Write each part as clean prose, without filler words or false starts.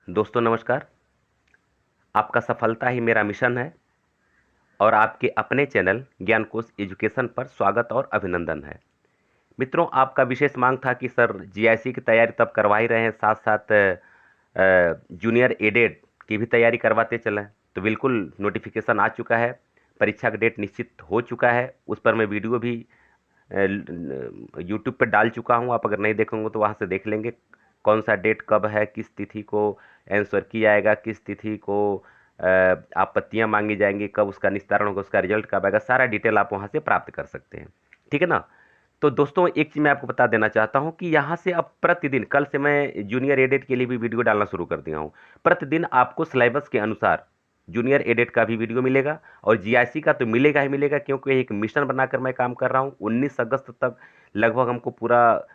दोस्तों नमस्कार। आपका सफलता ही मेरा मिशन है और आपके अपने चैनल ज्ञान कोश एजुकेशन पर स्वागत और अभिनंदन है। मित्रों, आपका विशेष मांग था कि सर जीआईसी की तैयारी तब करवा ही रहे हैं, साथ साथ जूनियर एडेड की भी तैयारी करवाते चलें। तो बिल्कुल नोटिफिकेशन आ चुका है, परीक्षा का डेट निश्चित हो चुका है। उस पर मैं वीडियो भी यूट्यूब पे डाल चुका हूँ। आप अगर नहीं देखोगे तो वहाँ से देख लेंगे कौन सा डेट कब है, किस तिथि को आंसर किया जाएगा, किस तिथि को आपत्तियां मांगी जाएंगी, कब उसका निस्तारण होगा, उसका रिजल्ट कब आएगा, सारा डिटेल आप वहाँ से प्राप्त कर सकते हैं। ठीक है ना। तो दोस्तों एक चीज़ मैं आपको बता देना चाहता हूँ कि यहाँ से अब प्रतिदिन, कल से मैं जूनियर एडेड के लिए भी वीडियो डालना शुरू कर दिया हूँ। प्रतिदिन आपको सिलेबस के अनुसार जूनियर एडेड का भी वीडियो मिलेगा और जीआईसी का तो मिलेगा ही मिलेगा, क्योंकि एक मिशन बनाकर मैं काम कर रहा हूँ। 19 अगस्त तक लगभग हमको पूरा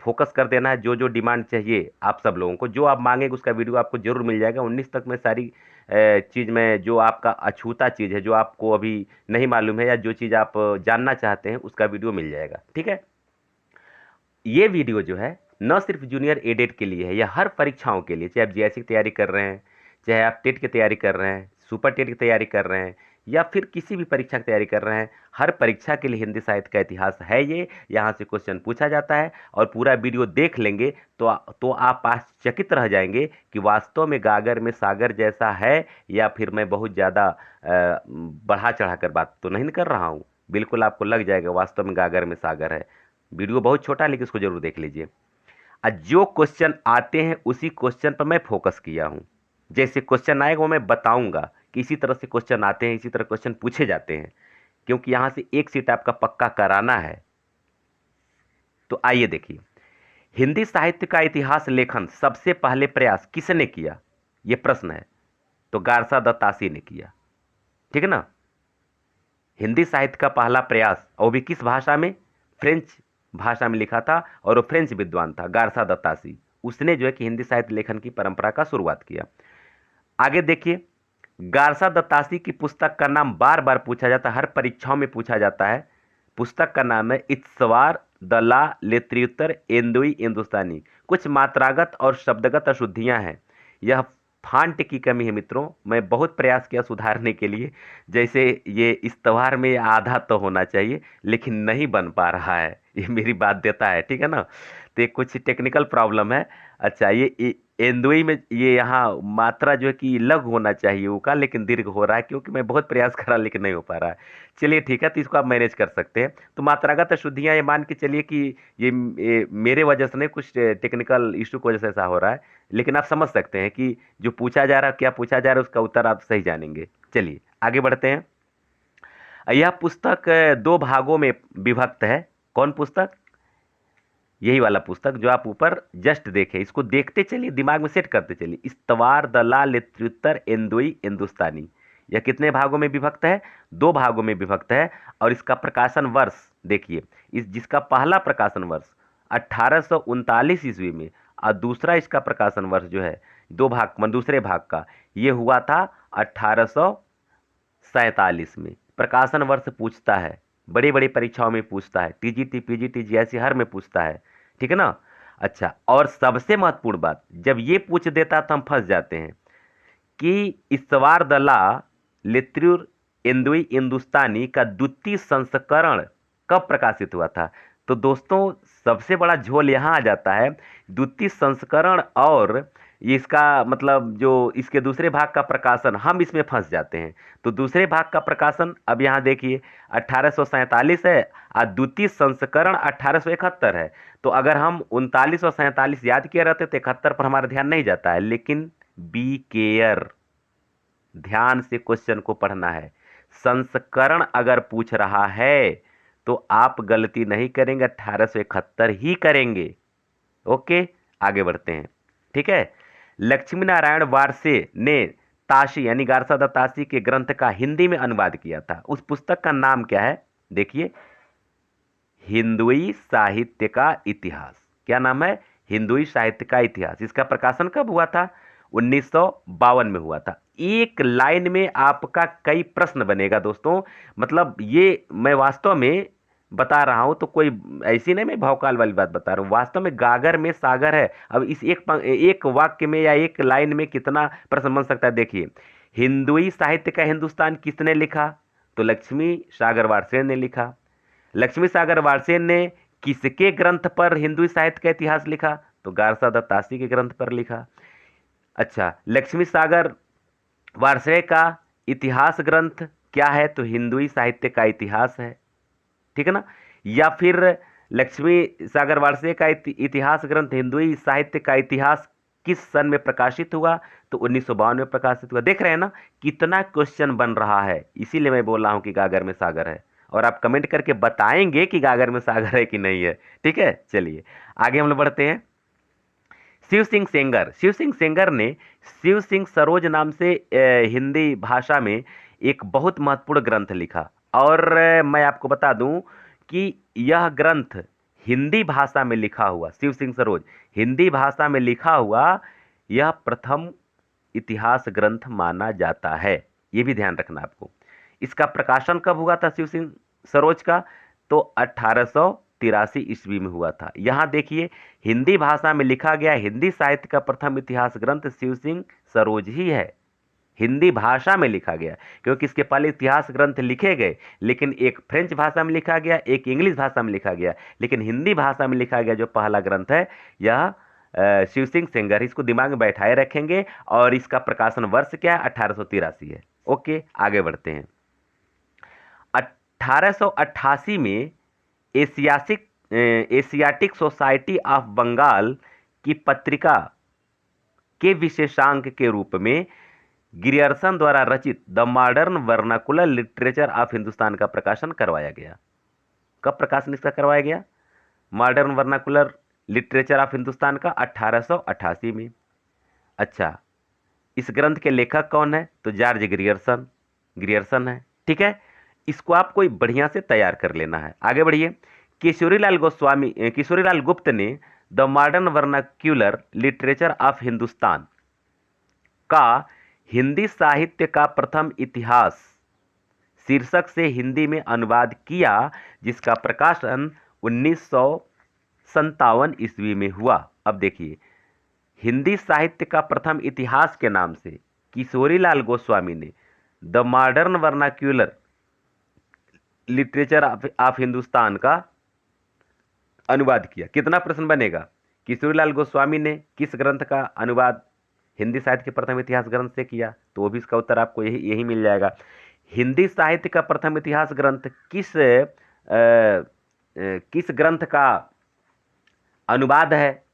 फोकस कर देना है। जो जो डिमांड चाहिए आप सब लोगों को, जो आप मांगेंगे उसका वीडियो आपको जरूर मिल जाएगा। 19 तक में सारी चीज़ में जो आपका अछूता चीज़ है, जो आपको अभी नहीं मालूम है या जो चीज़ आप जानना चाहते हैं, उसका वीडियो मिल जाएगा। ठीक है। ये वीडियो जो है न सिर्फ जूनियर एडेड के लिए है, यह हर परीक्षाओं के लिए, चाहे आप जीएससी की तैयारी कर रहे हैं, चाहे आप टेट की तैयारी कर रहे हैं, सुपर टेट की तैयारी कर रहे हैं, या फिर किसी भी परीक्षा की तैयारी कर रहे हैं, हर परीक्षा के लिए हिंदी साहित्य का इतिहास है ये। यहाँ से क्वेश्चन पूछा जाता है और पूरा वीडियो देख लेंगे तो आप आश्चर्यचकित रह जाएंगे कि वास्तव में गागर में सागर जैसा है, या फिर मैं बहुत ज़्यादा बढ़ा चढ़ा कर बात तो नहीं कर रहा हूँ। बिल्कुल आपको लग जाएगा वास्तव में गागर में सागर है। वीडियो बहुत छोटा है लेकिन इसको जरूर देख लीजिए। जो क्वेश्चन आते हैं उसी क्वेश्चन पर मैं फोकस किया हूं। जैसे क्वेश्चन आएगा वो मैं बताऊंगा कि इसी तरह से क्वेश्चन आते हैं, इसी तरह क्वेश्चन पूछे जाते हैं, क्योंकि यहां से एक सीट आपका पक्का कराना है। तो आइए देखिए, हिंदी साहित्य का इतिहास लेखन सबसे पहले प्रयास किसने किया, यह प्रश्न है। तो गारसा दत्तासी ने किया। ठीक है ना। हिंदी साहित्य का पहला प्रयास, और वो भी किस भाषा में, फ्रेंच भाषा में लिखा था, और वो फ्रेंच विद्वान था गारसा दत्तासी। उसने जो है कि हिंदी साहित्य लेखन की परंपरा का शुरुआत किया। आगे देखिए, गारसा दत्तासी की पुस्तक का नाम बार बार पूछा जाता है, हर परीक्षाओं में पूछा जाता है। पुस्तक का नाम है इत्सवार द ला लेत्रियुत्तर एंदुई हिंदुस्तानी। कुछ मात्रागत और शब्दगत अशुद्धियां हैं। यह फांट की कमी है मित्रों। मैं बहुत प्रयास किया सुधारने के लिए। जैसे ये इस्तवार में आधा तो होना चाहिए लेकिन नहीं बन पा रहा है, ये मेरी बाध्यता है। ठीक है ना। तो ये कुछ टेक्निकल प्रॉब्लम है। अच्छा, ये एंदुई में ये यहाँ मात्रा जो है कि लघु होना चाहिए ऊ का, लेकिन दीर्घ हो रहा है, क्योंकि मैं बहुत प्रयास करा लेकिन नहीं हो पा रहा है। चलिए ठीक है, तो इसको आप मैनेज कर सकते हैं। तो मात्रागत अशुद्धियां ये मान के चलिए कि ये मेरे वजह से नहीं, कुछ टेक्निकल इशू की वजह से ऐसा हो रहा है। लेकिन आप समझ सकते हैं कि जो पूछा जा रहा है, क्या पूछा जा रहा है, उसका उत्तर आप सही जानेंगे। चलिए आगे बढ़ते हैं। यह पुस्तक दो भागों में विभक्त है। कौन पुस्तक? यही वाला पुस्तक जो आप ऊपर जस्ट देखे, इसको देखते चलिए, दिमाग में सेट करते चलिए। इस्तवार दला लित्युत्तर एंदुई हिंदुस्तानी। यह कितने भागों में विभक्त है? दो भागों में विभक्त है। और इसका प्रकाशन वर्ष देखिए, इस जिसका पहला प्रकाशन वर्ष 1839 ईस्वी में, और दूसरा इसका प्रकाशन वर्ष जो है दो भाग में, दूसरे भाग का ये हुआ था 1847 में। प्रकाशन वर्ष पूछता है, बड़ी बड़ी परीक्षाओं में पूछता है, टीजीटी पीजीटी जीएससी हर में पूछता है। ठीक है ना। अच्छा, और सबसे महत्वपूर्ण बात, जब ये पूछ देता तो हम फंस जाते हैं कि ईश्वर दला लित्रुर इंदुई हिंदुस्तानी का द्वितीय संस्करण कब प्रकाशित हुआ था। तो दोस्तों सबसे बड़ा झोल यहाँ आ जाता है, द्वितीय संस्करण और इसका मतलब जो इसके दूसरे भाग का प्रकाशन, हम इसमें फंस जाते हैं। तो दूसरे भाग का प्रकाशन अब यहाँ देखिए 1847 है और द्वितीय संस्करण 1871 है। तो अगर हम 39 और 47 याद किए रहते तो 71 पर हमारा ध्यान नहीं जाता है। लेकिन बी केयर, ध्यान से क्वेश्चन को पढ़ना है। संस्करण अगर पूछ रहा है तो आप गलती नहीं करेंगे, 1871 ही करेंगे। ओके, आगे बढ़ते हैं। ठीक है। लक्ष्मी नारायण वारसे ने ताशी यानी गारसा द ताशी के ग्रंथ का हिंदी में अनुवाद किया था। उस पुस्तक का नाम क्या है? देखिए, हिंदुई साहित्य का इतिहास। क्या नाम है? हिंदुई साहित्य का इतिहास। इसका प्रकाशन कब हुआ था? 1952 में हुआ था। एक लाइन में आपका कई प्रश्न बनेगा दोस्तों। मतलब ये मैं वास्तव में बता रहा हूं तो कोई ऐसी नहीं मैं भौकाल वाली बात बता रहा हूं, वास्तव में गागर में सागर है। अब इस एक वाक्य में या एक लाइन में कितना प्रश्न बन सकता है, देखिए। हिंदुई साहित्य का हिंदुस्तान किसने लिखा? तो लक्ष्मी सागर वारसेन ने लिखा। लक्ष्मी सागर वारसेन ने किसके ग्रंथ पर हिंदुई साहित्य का इतिहास लिखा? तो गारसा दत्तासी के ग्रंथ पर लिखा। अच्छा, लक्ष्मी सागर वारसे का इतिहास ग्रंथ क्या है? तो हिंदुई साहित्य का इतिहास है, ठीक है ना। या फिर लक्ष्मी सागर वारसे का इतिहास ग्रंथ हिंदुई साहित्य का इतिहास किस सन में प्रकाशित हुआ? तो 1952 में प्रकाशित हुआ। देख रहे हैं ना कितना क्वेश्चन बन रहा है, इसीलिए मैं बोल रहा हूं कि गागर में सागर है। और आप कमेंट करके बताएंगे कि गागर में सागर है कि नहीं है, ठीक है। चलिए आगे हम लोग बढ़ते हैं। शिव सिंह सेंगर, शिव सिंह सेंगर ने शिव सिंह सरोज नाम से हिंदी भाषा में एक बहुत महत्वपूर्ण ग्रंथ लिखा। और मैं आपको बता दूं कि यह ग्रंथ हिंदी भाषा में लिखा हुआ, शिव सिंह सरोज हिंदी भाषा में लिखा हुआ यह प्रथम इतिहास ग्रंथ माना जाता है। यह भी ध्यान रखना आपको। इसका प्रकाशन कब हुआ था शिव सिंह सरोज का? तो 1883 ईस्वी में हुआ था। यहां देखिए हिंदी भाषा में लिखा गया हिंदी साहित्य का प्रथम इतिहास ग्रंथ शिव सिंह सरोज ही है। हिंदी भाषा में लिखा गया, क्योंकि इसके पहले इतिहास ग्रंथ लिखे गए, लेकिन एक फ्रेंच भाषा में लिखा गया, एक इंग्लिश भाषा में लिखा गया, लेकिन हिंदी भाषा में लिखा गया जो पहला ग्रंथ है यह शिव सिंह सेंगर। इसको दिमाग में बैठाए रखेंगे। और इसका प्रकाशन वर्ष क्या है? 1883 है। ओके आगे बढ़ते हैं। 1888 में एशियाटिक सोसाइटी ऑफ बंगाल की पत्रिका के विशेषांक के रूप में ग्रियर्सन द्वारा रचित the modern vernacular literature of Hindustan का प्रकाशन करवाया गया। कब प्रकाशन इसका करवाया गया? Modern vernacular literature of Hindustan का 1888 में। अच्छा, इस ग्रंथ के लेखक कौन है? तो जॉर्ज ग्रियर्सन, ग्रियर्सन है, ठीक है। इसको आपको बढ़िया से तैयार कर लेना है। आगे बढ़िए। किशोरीलाल गुप्त ने the modern vernacular literature of Hindustan का हिंदी साहित्य का प्रथम इतिहास शीर्षक से हिंदी में अनुवाद किया, जिसका प्रकाशन 1957 ईस्वी में हुआ। अब देखिए, हिंदी साहित्य का प्रथम इतिहास के नाम से किशोरीलाल गोस्वामी ने the modern vernacular literature of Hindustan का अनुवाद किया। कितना प्रश्न बनेगा? किशोरीलाल गोस्वामी ने किस ग्रंथ का अनुवाद हिंदी साहित्य के प्रथम इतिहास ग्रंथ से किया? तो वो भी इसका उत्तर आपको यही मिल जाएगा। हिंदी साहित्य का प्रथम इतिहास ग्रंथ किस ग्रंथ का अनुवाद है,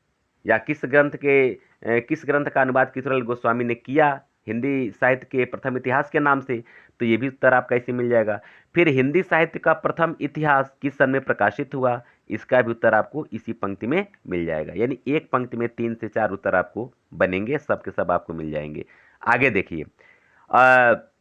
या किस ग्रंथ का अनुवाद किशोरीलाल गोस्वामी ने किया हिंदी साहित्य के प्रथम इतिहास के नाम से? तो ये भी उत्तर आपका इसी मिल जाएगा। फिर हिंदी साहित्य का प्रथम इतिहास किस सन में प्रकाशित हुआ? इसका भी उत्तर आपको इसी पंक्ति में मिल जाएगा। यानी एक पंक्ति में 3 से 4 उत्तर आपको बनेंगे, सब के सब आपको मिल जाएंगे। आगे देखिए,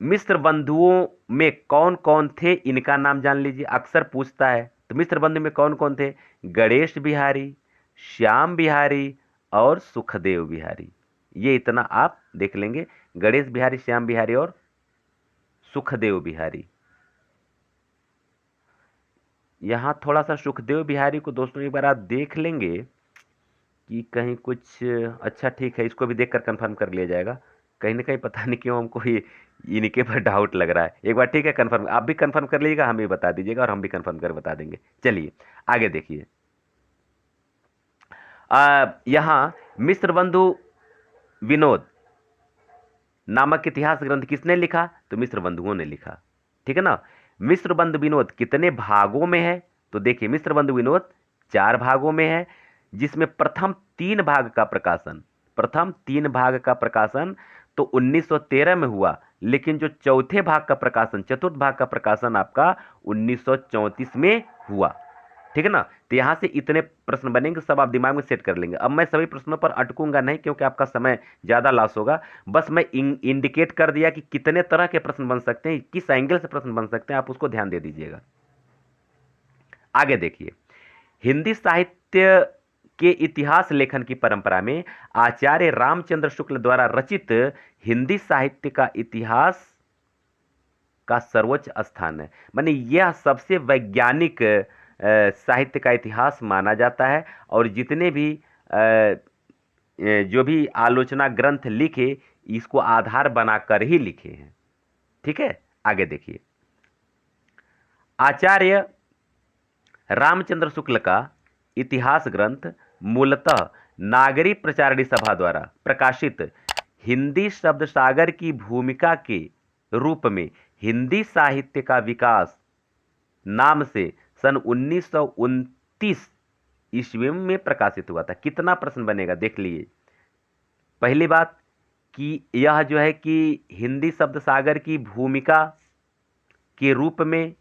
मिस्र बंधुओं में कौन कौन थे? इनका नाम जान लीजिए, अक्सर पूछता है। तो मिस्र बंधु में कौन कौन थे? गणेश बिहारी, श्याम बिहारी और सुखदेव बिहारी। ये इतना आप देख लेंगे, गणेश बिहारी, श्याम बिहारी और सुखदेव बिहारी। यहां थोड़ा सा सुखदेव बिहारी को दोस्तों एक बार आप देख लेंगे कि कहीं कुछ अच्छा, ठीक है, इसको भी देखकर कंफर्म कर लिया जाएगा। कहीं ना कहीं पता नहीं क्यों हमको ये इनके पर डाउट लग रहा है। एक बार ठीक है, कंफर्म आप भी कंफर्म कर लीजिएगा, हम भी बता दीजिएगा और हम भी कंफर्म कर बता देंगे। चलिए आगे देखिए। यहां मिस्र बंधु विनोद नामक इतिहास ग्रंथ किसने लिखा? तो मिस्र बंधुओं ने लिखा, ठीक है ना। मिस्र बंधु विनोद कितने भागों में है? तो देखिए, मिस्र बंधु विनोद 4 भागों में है, जिसमें प्रथम 3 भाग का प्रकाशन तो 1913 में हुआ, लेकिन जो चौथे भाग का प्रकाशन, चतुर्थ भाग का प्रकाशन आपका 1934 में हुआ, ठीक है ना। तो यहां से इतने प्रश्न बनेंगे, सब आप दिमाग में सेट कर लेंगे। अब मैं सभी प्रश्नों पर अटकूंगा नहीं, क्योंकि आपका समय ज्यादा लॉस होगा। बस मैं इंडिकेट कर दिया कि कितने तरह के प्रश्न बन सकते हैं, किस एंगल से प्रश्न बन सकते हैं, आप उसको ध्यान दे दीजिएगा। आगे देखिए, हिंदी साहित्य के इतिहास लेखन की परंपरा में आचार्य रामचंद्र शुक्ल द्वारा रचित हिंदी साहित्य का इतिहास का सर्वोच्च स्थान है। माने यह सबसे वैज्ञानिक साहित्य का इतिहास माना जाता है। और जितने भी जो भी आलोचना ग्रंथ लिखे, इसको आधार बनाकर ही लिखे हैं। ठीक है, आगे देखिए। आचार्य रामचंद्र शुक्ल का इतिहास ग्रंथ मूलतः नागरी प्रचारिणी सभा द्वारा प्रकाशित हिंदी शब्द सागर की भूमिका के रूप में हिंदी साहित्य का विकास नाम से सन 1929 ईस्वी में प्रकाशित हुआ था। कितना प्रश्न बनेगा देख लीजिए। पहली बात कि यह जो है कि हिंदी शब्द सागर की भूमिका के रूप में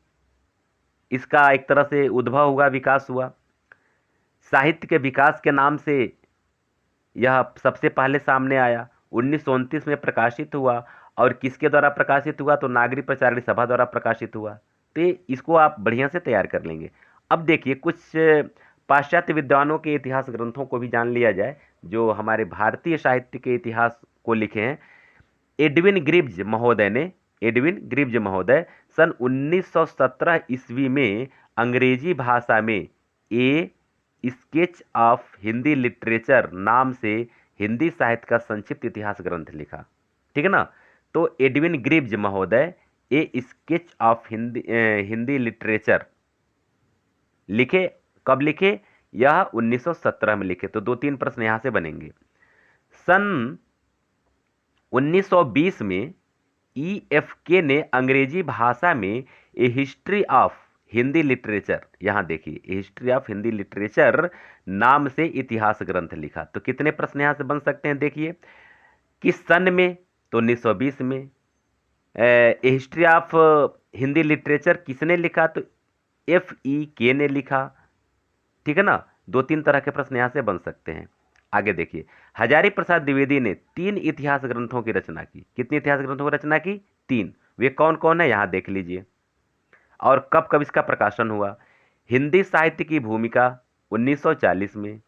इसका एक तरह से उद्भव हुआ, विकास हुआ। साहित्य के विकास के नाम से यह सबसे पहले सामने आया, 1929 में प्रकाशित हुआ। और किसके द्वारा प्रकाशित हुआ? तो नागरी प्रचारिणी सभा द्वारा प्रकाशित हुआ। तो इसको आप बढ़िया से तैयार कर लेंगे। अब देखिए, कुछ पाश्चात्य विद्वानों के इतिहास ग्रंथों को भी जान लिया जाए, जो हमारे भारतीय साहित्य के इतिहास को लिखे हैं। एडविन ग्रिव्ज महोदय सन 1917 ईस्वी में अंग्रेजी भाषा में ए स्केच ऑफ हिंदी लिटरेचर नाम से हिंदी साहित्य का संक्षिप्त इतिहास ग्रंथ लिखा। ठीक है ना। तो एडविन ग्रिव्ज महोदय ए स्केच ऑफ हिंदी लिटरेचर लिखे। कब लिखे? यह 1917 में लिखे। तो 2-3 प्रश्न यहां से बनेंगे। सन 1920 में EFK ने अंग्रेजी भाषा में ए हिस्ट्री ऑफ हिंदी लिटरेचर, यहां देखिए, हिस्ट्री ऑफ हिंदी लिटरेचर नाम से इतिहास ग्रंथ लिखा। तो कितने प्रश्न यहां से बन सकते हैं देखिए। किस सन में? तो 1920 में। हिस्ट्री ऑफ हिंदी लिटरेचर किसने लिखा? तो FEK ने लिखा। ठीक है ना। 2-3 तरह के प्रश्न यहां से बन सकते हैं। आगे देखिए, हजारी प्रसाद द्विवेदी ने 3 इतिहास ग्रंथों की रचना की। कितनी इतिहास ग्रंथों की रचना की? 3। वे कौन कौन है यहां देख लीजिए। और कब कब इसका प्रकाशन हुआ? हिंदी साहित्य की भूमिका 1940 में,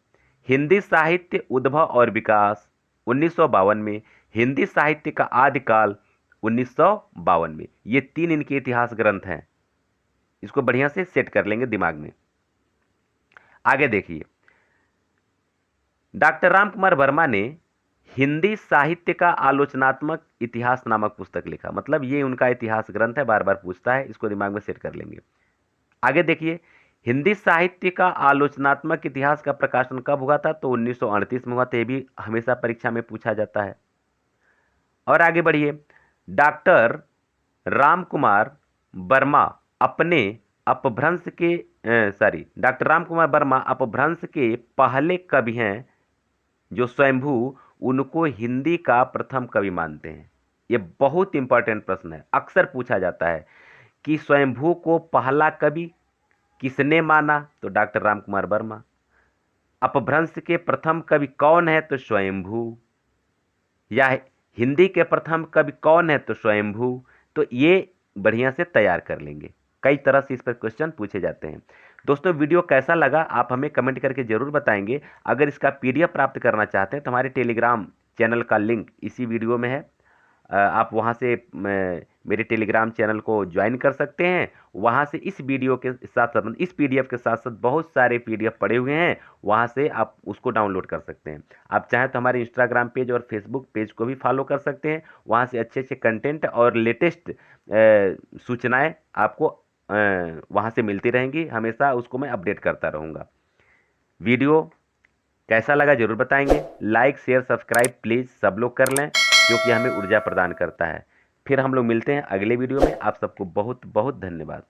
हिंदी साहित्य उद्भव और विकास 1952 में, हिंदी साहित्य का आदिकाल 1952 में। ये 3 इनके इतिहास ग्रंथ हैं। इसको बढ़िया से सेट कर लेंगे दिमाग में। आगे देखिए, डॉक्टर रामकुमार वर्मा ने हिंदी साहित्य का आलोचनात्मक इतिहास नामक पुस्तक लिखा। मतलब ये उनका इतिहास ग्रंथ है, बार बार पूछता है, इसको दिमाग में सेट कर लेंगे। आगे देखिए, हिंदी साहित्य का आलोचनात्मक इतिहास का प्रकाशन कब हुआ था? तो 1938 में हुआ था। ये भी हमेशा परीक्षा में पूछा जाता है। और आगे बढ़िए, डॉक्टर रामकुमार वर्मा अपने अपभ्रंश के डॉक्टर रामकुमार वर्मा अपभ्रंश के पहले कवि हैं जो स्वयंभू उनको हिंदी का प्रथम कवि मानते हैं। ये बहुत इंपॉर्टेंट प्रश्न है, अक्सर पूछा जाता है कि स्वयंभू को पहला कवि किसने माना? तो डॉक्टर रामकुमार वर्मा। अपभ्रंश के प्रथम कवि कौन है? तो स्वयंभू। या हिंदी के प्रथम कवि कौन है? तो स्वयंभू। तो ये बढ़िया से तैयार कर लेंगे। कई तरह से इस पर क्वेश्चन पूछे जाते हैं। दोस्तों, वीडियो कैसा लगा आप हमें कमेंट करके जरूर बताएंगे। अगर इसका PDF प्राप्त करना चाहते हैं तो हमारे टेलीग्राम चैनल का लिंक इसी वीडियो में है। आप वहां से मेरे टेलीग्राम चैनल को ज्वाइन कर सकते हैं। वहां से इस वीडियो के साथ साथ, इस PDF के साथ साथ बहुत सारे PDF पड़े हुए हैं, वहां से आप उसको डाउनलोड कर सकते हैं। आप चाहें तो हमारे इंस्टाग्राम पेज और फेसबुक पेज को भी फॉलो कर सकते हैं। वहां से अच्छे अच्छे कंटेंट और लेटेस्ट सूचनाएं आपको वहां से मिलती रहेंगी। हमेशा उसको मैं अपडेट करता रहूँगा। वीडियो कैसा लगा जरूर बताएंगे। लाइक, शेयर, सब्सक्राइब प्लीज़ सब लोग कर लें, क्योंकि हमें ऊर्जा प्रदान करता है। फिर हम लोग मिलते हैं अगले वीडियो में। आप सबको बहुत बहुत धन्यवाद।